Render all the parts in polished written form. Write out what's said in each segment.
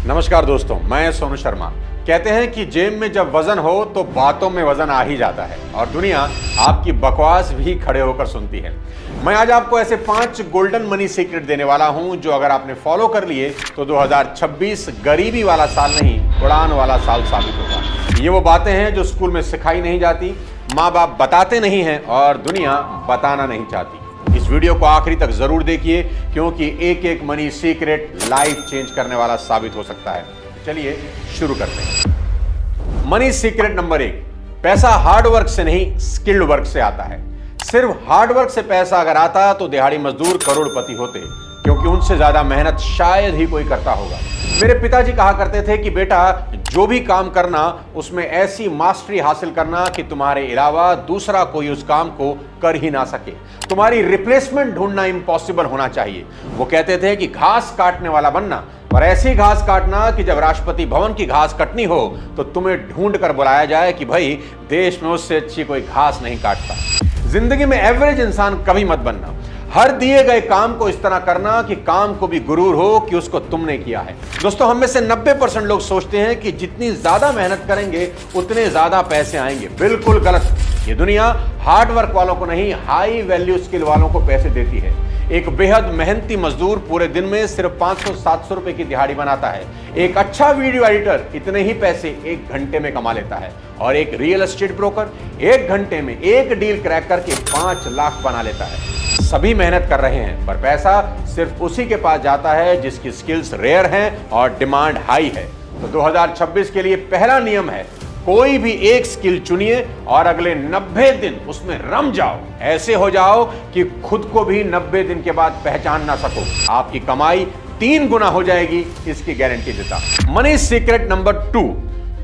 नमस्कार दोस्तों, मैं सोनू शर्मा। कहते हैं कि जेब में जब वजन हो तो बातों में वजन आ ही जाता है और दुनिया आपकी बकवास भी खड़े होकर सुनती है। मैं आज आपको ऐसे 5 गोल्डन मनी सीक्रेट देने वाला हूं जो अगर आपने फॉलो कर लिए तो 2026 गरीबी वाला साल नहीं, उड़ान वाला साल साबित होगा। ये वो बातें हैं जो स्कूल में सिखाई नहीं जाती, माँ बाप बताते नहीं हैं और दुनिया बताना नहीं चाहती। इस वीडियो को आखिरी तक जरूर देखिए क्योंकि एक एक मनी सीक्रेट लाइफ चेंज करने वाला साबित हो सकता है। चलिए शुरू करते हैं। मनी सीक्रेट नंबर 1, पैसा हार्ड वर्क से नहीं स्किल्ड वर्क से आता है। सिर्फ हार्ड वर्क से पैसा अगर आता तो दिहाड़ी मजदूर करोड़पति होते, क्योंकि उनसे ज्यादा मेहनत शायद ही कोई करता होगा। मेरे पिताजी कहा करते थे कि बेटा, जो भी काम करना उसमें ऐसी मास्टरी हासिल करना कि तुम्हारे अलावा दूसरा कोई उस काम को कर ही ना सके। तुम्हारी रिप्लेसमेंट ढूंढना इम्पॉसिबल होना चाहिए। वो कहते थे कि घास काटने वाला बनना, और ऐसी घास काटना कि जब राष्ट्रपति भवन की घास कटनी हो तो तुम्हें ढूंढ कर बुलाया जाए कि भाई, देश में उससे अच्छी कोई घास नहीं काटता। जिंदगी में एवरेज इंसान कभी मत बनना। हर दिए गए काम को इस तरह करना कि काम को भी गुरूर हो कि उसको तुमने किया है। दोस्तों, हम में से 90% लोग सोचते हैं कि जितनी ज्यादा मेहनत करेंगे उतने ज्यादा पैसे आएंगे। बिल्कुल गलत। ये दुनिया हार्ड वर्क वालों को नहीं, हाई वैल्यू स्किल वालों को पैसे देती है। एक बेहद मेहनती मजदूर पूरे दिन में सिर्फ 500-700 रुपए की दिहाड़ी बनाता है। एक अच्छा वीडियो एडिटर इतने ही पैसे 1 घंटे में कमा लेता है और एक रियल एस्टेट ब्रोकर 1 घंटे में एक डील क्रैक करके 5 लाख बना लेता है। सभी मेहनत कर रहे हैं, पर पैसा सिर्फ उसी के पास जाता है जिसकी स्किल्स रेयर हैं और डिमांड हाई है। तो 2026 के लिए पहला नियम है, कोई भी एक स्किल चुनिए और अगले 90 दिन उसमें रम जाओ। ऐसे हो जाओ कि खुद को भी 90 दिन के बाद पहचान ना सको। आपकी कमाई 3 गुना हो जाएगी, इसकी गारंटी देता। मनी सीक्रेट नंबर 2,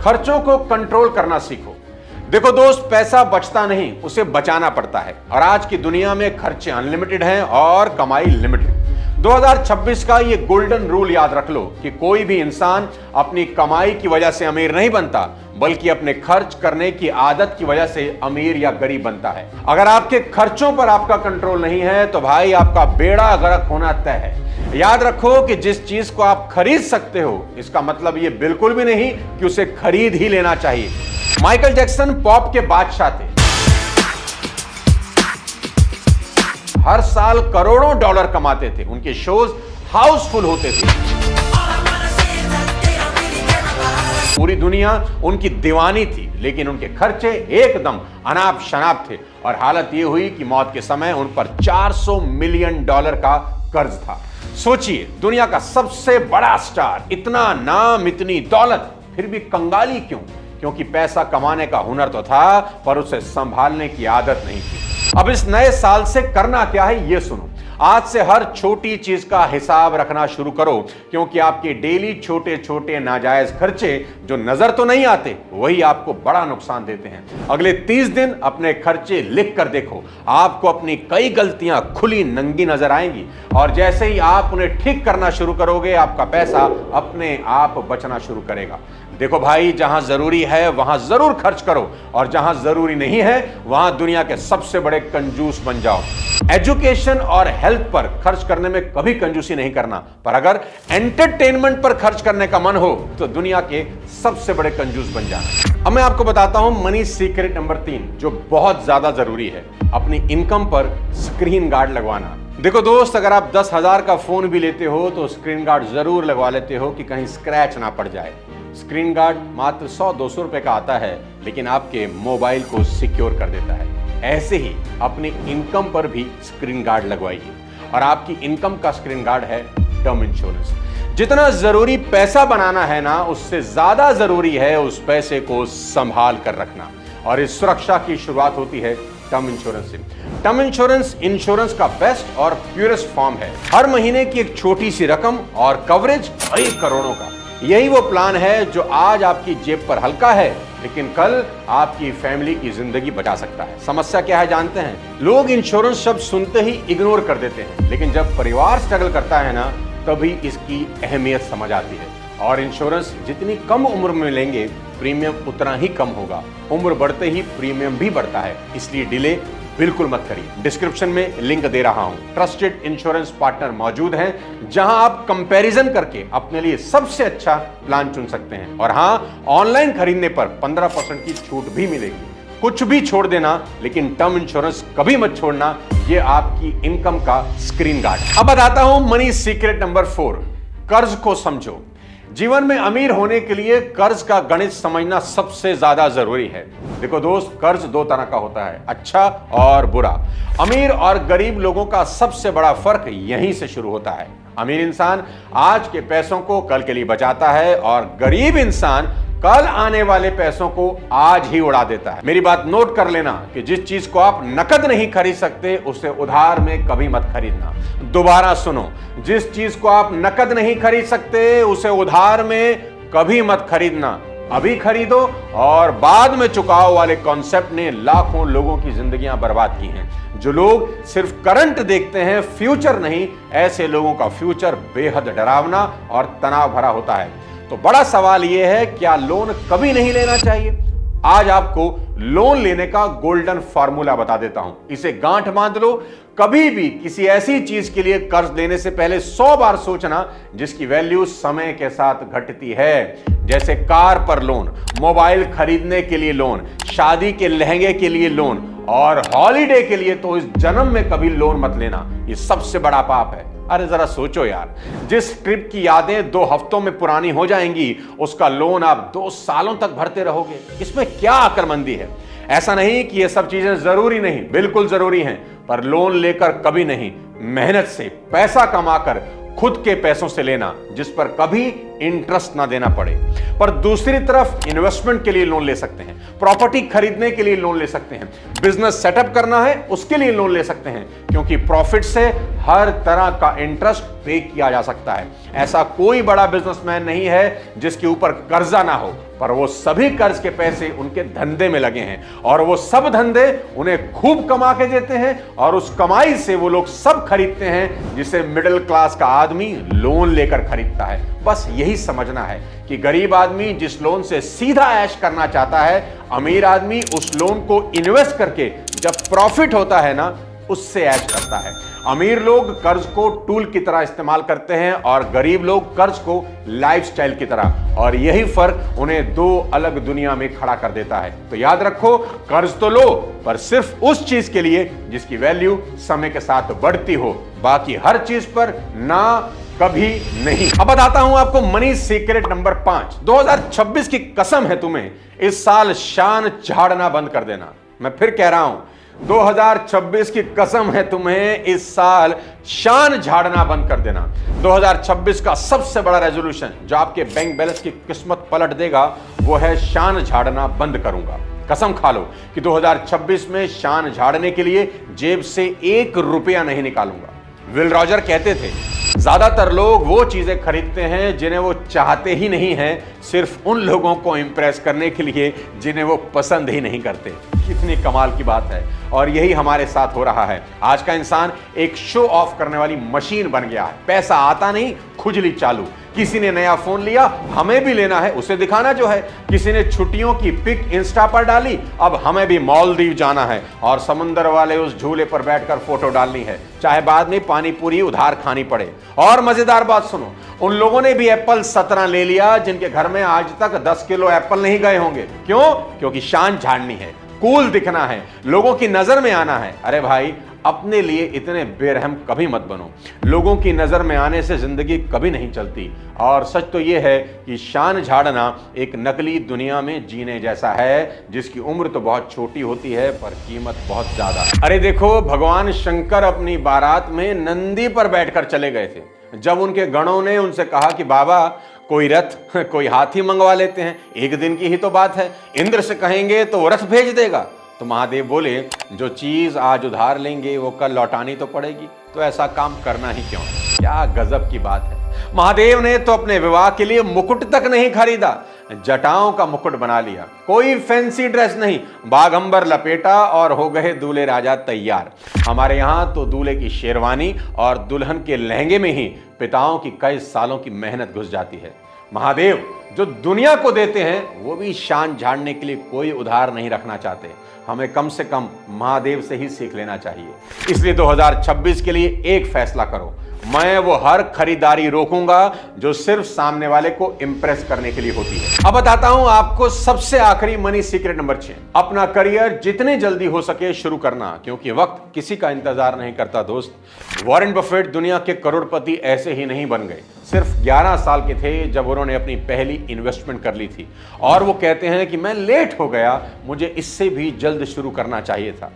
खर्चों को कंट्रोल करना सीखो। देखो दोस्त, पैसा बचता नहीं, उसे बचाना पड़ता है और आज की दुनिया में खर्चे अनलिमिटेड हैं और कमाई लिमिटेड। 2026 का ये गोल्डन रूल याद रख लो कि कोई भी इंसान अपनी कमाई की वजह से अमीर नहीं बनता, बल्कि अपने खर्च करने की आदत की वजह से अमीर या गरीब बनता है। अगर आपके खर्चों पर आपका कंट्रोल नहीं है तो भाई आपका बेड़ा गर्क होना तय है। याद रखो कि जिस चीज को आप खरीद सकते हो, इसका मतलब ये बिल्कुल भी नहीं कि उसे खरीद ही लेना चाहिए। माइकल जैक्सन पॉप के बादशाह थे। हर साल करोड़ों डॉलर कमाते थे। उनके शोज हाउसफुल होते थे। पूरी दुनिया उनकी दीवानी थी, लेकिन उनके खर्चे एकदम अनाप शनाप थे और हालत यह हुई कि मौत के समय उन पर $400 मिलियन का कर्ज था। सोचिए, दुनिया का सबसे बड़ा स्टार, इतना नाम, इतनी दौलत, फिर भी कंगाली क्यों? क्योंकि पैसा कमाने का हुनर तो था, पर उसे संभालने की आदत नहीं थी। अब इस नए साल से करना क्या है, यह सुनो। आज से हर छोटी चीज का हिसाब रखना शुरू करो, क्योंकि आपके डेली छोटे छोटे नाजायज खर्चे जो नजर तो नहीं आते, वही आपको बड़ा नुकसान देते हैं। अगले 30 दिन अपने खर्चे लिख कर देखो। आपको अपनी कई गलतियां खुली नंगी नजर आएंगी और जैसे ही आप उन्हें ठीक करना शुरू करोगे, आपका पैसा अपने आप बचना शुरू करेगा। देखो भाई, जहां जरूरी है वहां जरूर खर्च करो और जहां जरूरी नहीं है वहां दुनिया के सबसे बड़े कंजूस बन जाओ। एजुकेशन और हेल्थ पर खर्च करने में कभी कंजूसी नहीं करना, पर अगर एंटरटेनमेंट पर खर्च करने का मन हो तो दुनिया के सबसे बड़े कंजूस बन जाना। अब मैं आपको बताता हूं मनी सीक्रेट नंबर 3, जो बहुत ज्यादा जरूरी है, अपनी इनकम पर स्क्रीन गार्ड लगवाना। देखो दोस्त, अगर आप 10,000 का फोन भी लेते हो तो स्क्रीन गार्ड जरूर लगवा लेते हो कि कहीं स्क्रैच ना पड़ जाए। स्क्रीन गार्ड मात्र 100-200 रुपए का आता है, लेकिन आपके मोबाइल को सिक्योर कर देता है। ऐसे ही अपनी इनकम पर भी स्क्रीन गार्ड लगवाइए और आपकी इनकम का स्क्रीन गार्ड है टर्म इंश्योरेंस। जितना जरूरी पैसा बनाना है ना, उससे ज्यादा जरूरी है उस पैसे को संभाल कर रखना, और इस सुरक्षा की शुरुआत होती है टर्म इंश्योरेंस से। टर्म इंश्योरेंस इंश्योरेंस का बेस्ट और प्योरेस्ट फॉर्म है। हर महीने की एक छोटी सी रकम और कवरेज कई करोड़ों का। यही वो प्लान है जो आज आपकी जेब पर हल्का है, लेकिन कल आपकी फैमिली की जिंदगी बचा सकता है। समस्या क्या है जानते हैं? लोग इंश्योरेंस शब्द सुनते ही इग्नोर कर देते हैं, लेकिन जब परिवार स्ट्रगल करता है ना, तभी इसकी अहमियत समझ आती है। और इंश्योरेंस जितनी कम उम्र में लेंगे, प्रीमियम उतना ही कम होगा। उम्र बढ़ते ही प्रीमियम भी बढ़ता है, इसलिए डिले बिल्कुल मत करिए। डिस्क्रिप्शन में लिंक दे रहा हूं। ट्रस्टेड इंश्योरेंस पार्टनर मौजूद हैं जहां आप कंपैरिजन करके अपने लिए सबसे अच्छा प्लान चुन सकते हैं। और हां, ऑनलाइन खरीदने पर 15% की छूट भी मिलेगी। कुछ भी छोड़ देना, लेकिन टर्म इंश्योरेंस कभी मत छोड़ना। ये आपकी इनकम का स्क्रीन गार्ड। अब बताता हूं मनी सीक्रेट नंबर 4, कर्ज को समझो। जीवन में अमीर होने के लिए कर्ज का गणित समझना सबसे ज्यादा जरूरी है। देखो दोस्त, कर्ज दो तरह का होता है, अच्छा और बुरा। अमीर और गरीब लोगों का सबसे बड़ा फर्क यहीं से शुरू होता है। अमीर इंसान आज के पैसों को कल के लिए बचाता है और गरीब इंसान कल आने वाले पैसों को आज ही उड़ा देता है। मेरी बात नोट कर लेना कि जिस चीज को आप नकद नहीं खरीद सकते उसे उधार में कभी मत खरीदना। दोबारा सुनो, जिस चीज को आप नकद नहीं खरीद सकते उसे उधार में कभी मत खरीदना। अभी खरीदो और बाद में चुकाओ वाले कॉन्सेप्ट ने लाखों लोगों की जिंदगियां बर्बाद की हैं। जो लोग सिर्फ करंट देखते हैं, फ्यूचर नहीं, ऐसे लोगों का फ्यूचर बेहद डरावना और तनाव भरा होता है। तो बड़ा सवाल यह है, क्या लोन कभी नहीं लेना चाहिए? आज आपको लोन लेने का गोल्डन फॉर्मूला बता देता हूं। इसे गांठ बांध लो। कभी भी किसी ऐसी चीज के लिए कर्ज लेने से पहले 100 बार सोचना जिसकी वैल्यू समय के साथ घटती है। जैसे कार पर लोन, मोबाइल खरीदने के लिए लोन, शादी के लहंगे के लिए लोन और हॉलिडे के लिए तो इस जन्म में कभी लोन मत लेना। ये सबसे बड़ा पाप है। अरे जरा सोचो यार, जिस ट्रिप की यादें 2 हफ्तों में पुरानी हो जाएंगी, उसका लोन आप 2 सालों तक भरते रहोगे। इसमें क्या अक्लमंदी है? ऐसा नहीं कि ये सब चीजें जरूरी नहीं, बिल्कुल जरूरी हैं, पर लोन लेकर कभी नहीं, मेहनत से पैसा कमाकर खुद के पैसों से लेना जिस पर कभी इंटरेस्ट ना देना पड़े। पर दूसरी तरफ इन्वेस्टमेंट के लिए लोन ले सकते हैं, प्रॉपर्टी खरीदने के लिए लोन ले सकते हैं, बिजनेस सेटअप करना है उसके लिए लोन ले सकते हैं, क्योंकि प्रॉफिट से हर तरह का इंटरेस्ट पे किया जा सकता है। ऐसा कोई बड़ा बिजनेसमैन नहीं है जिसके ऊपर कर्जा ना हो, पर वो सभी कर्ज के पैसे उनके धंधे में लगे हैं और वो सब धंधे उन्हें खूब कमा के देते हैं और उस कमाई से वो लोग सब खरीदते हैं जिसे मिडिल क्लास का आदमी लोन लेकर खरीदता है। बस यही समझना है कि गरीब आदमी जिस लोन से सीधा ऐश करना चाहता है, अमीर आदमी उस लोन को इन्वेस्ट करके जब प्रॉफिट होता है ना, उससे ऐश करता है। अमीर लोग कर्ज को टूल की तरह इस्तेमाल करते हैं और गरीब लोग कर्ज को लाइफस्टाइल की तरह, और यही फर्क उन्हें 2 अलग दुनिया में खड़ा कर देता है। तो याद रखो, कर्ज तो लो, पर सिर्फ उस चीज के लिए जिसकी वैल्यू समय के साथ बढ़ती हो, बाकी हर चीज पर ना कभी नहीं। अब बताता हूं आपको मनी सीक्रेट नंबर 5। 2026 की कसम है तुम्हें, इस साल शान झाड़ना बंद कर देना। मैं फिर कह रहा हूं, 2026 की कसम है तुम्हें, इस साल शान झाड़ना बंद कर देना। 2026 का सबसे बड़ा रेजोल्यूशन जो आपके बैंक बैलेंस की किस्मत पलट देगा वो है शान झाड़ना बंद करूंगा। कसम खा लो कि 2026 में शान झाड़ने के लिए जेब से 1 रुपया नहीं निकालूंगा। विल रॉजर कहते थे, ज्यादातर लोग वो चीजें खरीदते हैं जिन्हें वो चाहते ही नहीं हैं, सिर्फ उन लोगों को इंप्रेस करने के लिए जिन्हें वो पसंद ही नहीं करते। कितनी कमाल की बात है, और यही हमारे साथ हो रहा है। आज का इंसान एक शो ऑफ करने वाली मशीन बन गया है। पैसा आता नहीं, खुजली चालू। किसी ने नया फोन लिया, हमें भी लेना है, उसे दिखाना जो है। किसी ने छुट्टियों की पिक इंस्टा पर डाली, अब हमें भी मालदीव जाना है और समुंदर वाले उस झूले पर बैठकर फोटो डालनी है, चाहे बाद में पानी पूरी उधार खानी पड़े। और मजेदार बात सुनो, उन लोगों ने भी एप्पल 17 ले लिया जिनके घर में आज तक 10 किलो एप्पल नहीं गए होंगे। क्यों? क्योंकि शान झाड़नी है, कूल दिखना है, लोगों की नजर में आना है। अरे भाई, अपने लिए इतने बेरहम कभी मत बनो। लोगों की नजर में आने से जिंदगी कभी नहीं चलती। और सच तो यह है कि शान झाड़ना एक नकली दुनिया में जीने जैसा है, जिसकी उम्र तो बहुत छोटी होती है पर कीमत बहुत ज्यादा। अरे देखो, भगवान शंकर अपनी बारात में नंदी पर बैठकर चले गए थे। जब उनके गणों ने उनसे कहा कि बाबा कोई रथ, कोई हाथी मंगवा लेते हैं, एक दिन की ही तो बात है, इंद्र से कहेंगे तो वो रथ भेज देगा। तो महादेव बोले, जो चीज आज उधार लेंगे वो कल लौटानी तो पड़ेगी, तो ऐसा काम करना ही क्यों। क्या गजब की बात है। महादेव ने तो अपने विवाह के लिए मुकुट तक नहीं खरीदा, जटाओं का मुकुट बना लिया। कोई फैंसी ड्रेस नहीं, बागंबर लपेटा और हो गए दूल्हे राजा तैयार। हमारे यहाँ तो दूल्हे की शेरवानी और दुल्हन के लहंगे में ही पिताओं की कई सालों की मेहनत घुस जाती है। महादेव जो दुनिया को देते हैं वो भी शान झाड़ने के लिए कोई उधार नहीं रखना चाहते। हमें कम से कम महादेव से ही सीख लेना चाहिए। इसलिए 2026 के लिए एक फैसला करो, मैं वो हर खरीदारी रोकूंगा जो सिर्फ सामने वाले को इंप्रेस करने के लिए होती है। अब बताता हूं आपको सबसे आखिरी मनी सीक्रेट नंबर 6। अपना करियर जितने जल्दी हो सके शुरू करना, क्योंकि वक्त किसी का इंतजार नहीं करता दोस्त। वॉरेन बफेट दुनिया के करोड़पति ऐसे ही नहीं बन गए, सिर्फ 11 साल के थे जब उन्होंने अपनी पहली इन्वेस्टमेंट कर ली थी। और वो कहते हैं कि मैं लेट हो गया, मुझे इससे भी जल्द शुरू करना चाहिए था।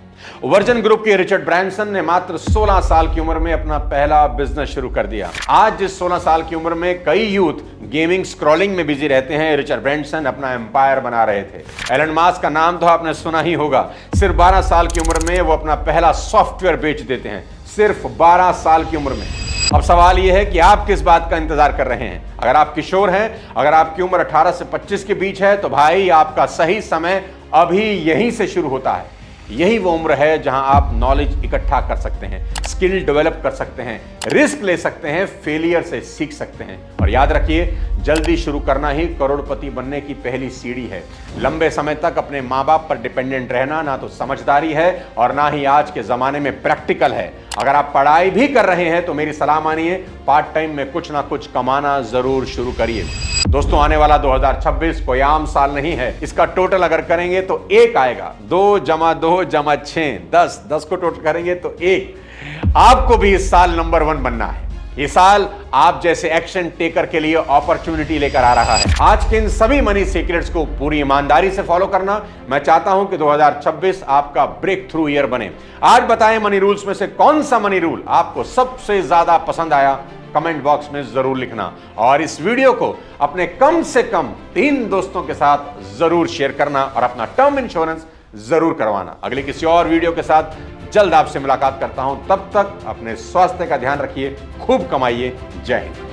वर्जिन ग्रुप के रिचर्ड ब्रांसन ने मात्र 16 साल की उम्र में अपना पहला बिजनेस शुरू कर दिया। आज जिस 16 साल की उम्र में कई यूथ गेमिंग स्क्रॉलिंग में बिजी रहते हैं, रिचर्ड ब्रांसन अपना एम्पायर बना रहे थे। एलन मस्क का नाम तो आपने सुना ही होगा। सिर्फ 12 साल की उम्र में वो अपना पहला सॉफ्टवेयर बेच देते हैं, सिर्फ 12 साल की उम्र में। अब सवाल यह है कि आप किस बात का इंतजार कर रहे हैं? अगर आप किशोर हैं, अगर आपकी उम्र 18 से 25 के बीच है, तो भाई आपका सही समय अभी यहीं से शुरू होता है। यही वो उम्र है जहां आप नॉलेज इकट्ठा कर सकते हैं, स्किल डेवलप कर सकते हैं, रिस्क ले सकते हैं, फेलियर से सीख सकते हैं। और याद रखिए, जल्दी शुरू करना ही करोड़पति बनने की पहली सीढ़ी है। लंबे समय तक अपने माँ बाप पर डिपेंडेंट रहना ना तो समझदारी है और ना ही आज के जमाने में प्रैक्टिकल है। अगर आप पढ़ाई भी कर रहे हैं तो मेरी सलाह मानिए, पार्ट टाइम में कुछ ना कुछ कमाना जरूर शुरू करिए। दोस्तों, आने वाला 2026 कोई आम साल नहीं है। इसका टोटल अगर करेंगे तो 1 आएगा। 2 + 2 = 6, 10 को टोटल करेंगे तो 1। आपको भी इस साल नंबर 1 बनना है। ये साल आप जैसे एक्शन टेकर के लिए अपॉर्चुनिटी लेकर आ रहा है। आज के इन सभी मनी सीक्रेट्स को पूरी ईमानदारी से फॉलो करना। मैं चाहता हूं कि 2026 आपका ब्रेक थ्रू ईयर बने। आज बताएं मनी रूल्स में से कौन सा मनी रूल आपको सबसे ज्यादा पसंद आया? कमेंट बॉक्स में जरूर लिखना और इस वीडियो को अपने कम से कम 3 दोस्तों के साथ जरूर शेयर करना और अपना टर्म इंश्योरेंस जरूर करवाना। अगले किसी और वीडियो के साथ जल्द आपसे मुलाकात करता हूं। तब तक अपने स्वास्थ्य का ध्यान रखिए, खूब कमाइए। जय हिंद।